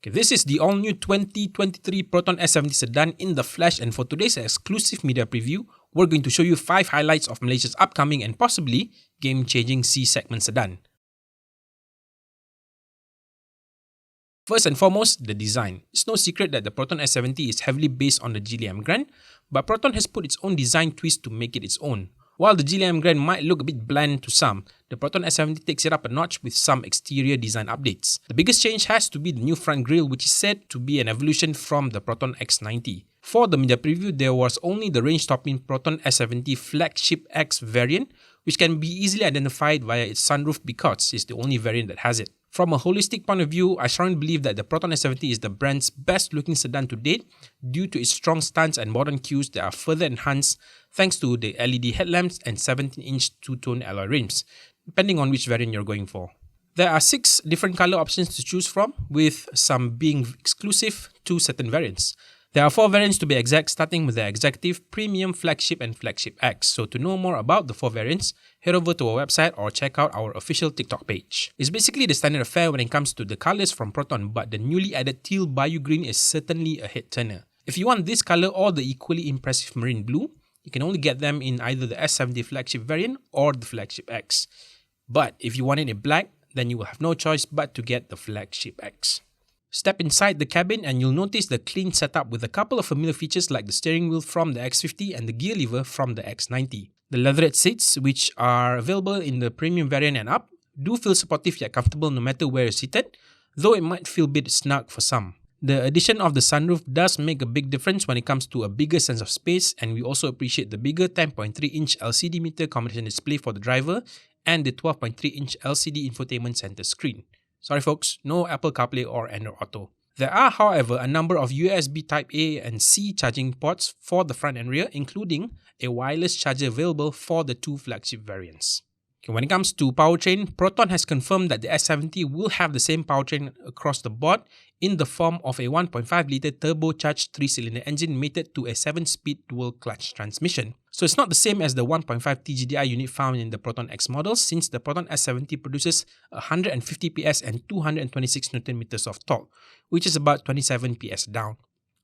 Okay, this is the all-new 2023 Proton S70 sedan in the flesh, and for today's exclusive media preview, we're going to show you 5 highlights of Malaysia's upcoming and possibly game-changing C-segment sedan. First and foremost, the design. It's no secret that the Proton S70 is heavily based on the Geely M Grand, but Proton has put its own design twist to make it its own. While the Geely M Grand might look a bit bland to some, the Proton S70 takes it up a notch with some exterior design updates. The biggest change has to be the new front grille, which is said to be an evolution from the Proton X90. For the media preview, there was only the range-topping Proton S70 Flagship X variant, which can be easily identified via its sunroof because it's the only variant that has it. From a holistic point of view, I strongly believe that the Proton S70 is the brand's best-looking sedan to date due to its strong stance and modern cues that are further enhanced thanks to the LED headlamps and 17-inch two-tone alloy rims, depending on which variant you're going for. There are 6 different color options to choose from, with some being exclusive to certain variants. There are 4 variants to be exact, starting with the Executive, Premium, Flagship and Flagship X. So to know more about the 4 variants, head over to our website or check out our official TikTok page. It's basically the standard affair when it comes to the colors from Proton, but the newly added teal Bayou Green is certainly a head-turner. If you want this color or the equally impressive Marine Blue, you can only get them in either the S70 Flagship variant or the Flagship X. But if you want it in black, then you will have no choice but to get the Flagship X. Step inside the cabin and you'll notice the clean setup with a couple of familiar features like the steering wheel from the X50 and the gear lever from the X90. The leatherette seats, which are available in the premium variant and up, do feel supportive yet comfortable no matter where you're seated, though it might feel a bit snug for some. The addition of the sunroof does make a big difference when it comes to a bigger sense of space, and we also appreciate the bigger 10.3-inch LCD meter combination display for the driver and the 12.3-inch LCD infotainment center screen. Sorry folks, no Apple CarPlay or Android Auto. There are, however, a number of USB Type A and C charging ports for the front and rear, including a wireless charger available for the 2 flagship variants. Okay, when it comes to powertrain, Proton has confirmed that the S70 will have the same powertrain across the board in the form of a 1.5-litre turbocharged 3-cylinder engine mated to a 7-speed dual-clutch transmission. So it's not the same as the 1.5 TGDI unit found in the Proton X models, since the Proton S70 produces 150 PS and 226 Nm of torque, which is about 27 PS down.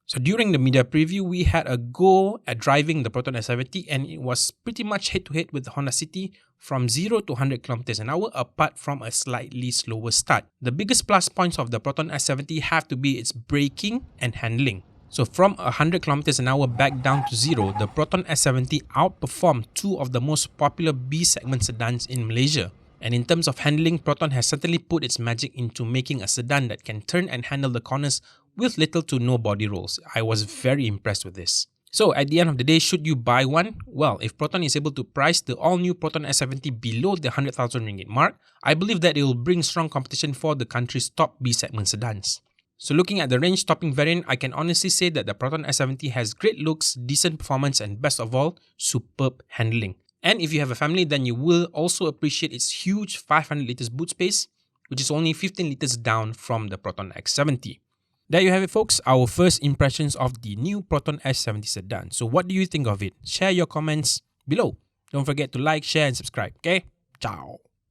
So during the media preview, we had a go at driving the Proton S70 and it was pretty much head-to-head with the Honda City from 0 to 100 km an hour apart from a slightly slower start. The biggest plus points of the Proton S70 have to be its braking and handling. So from 100 km an hour back down to 0, the Proton S70 outperformed 2 of the most popular B-segment sedans in Malaysia. And in terms of handling, Proton has certainly put its magic into making a sedan that can turn and handle the corners with little to no body rolls. I was very impressed with this. So at the end of the day, should you buy one? Well, if Proton is able to price the all-new Proton S70 below the 100,000 ringgit mark, I believe that it will bring strong competition for the country's top B-segment sedans. So looking at the range-topping variant, I can honestly say that the Proton S70 has great looks, decent performance and best of all, superb handling. And if you have a family, then you will also appreciate its huge 500 litres boot space, which is only 15 litres down from the Proton X70. There you have it folks, our first impressions of the new Proton S70 sedan. So what do you think of it? Share your comments below. Don't forget to like, share and subscribe, okay? Ciao!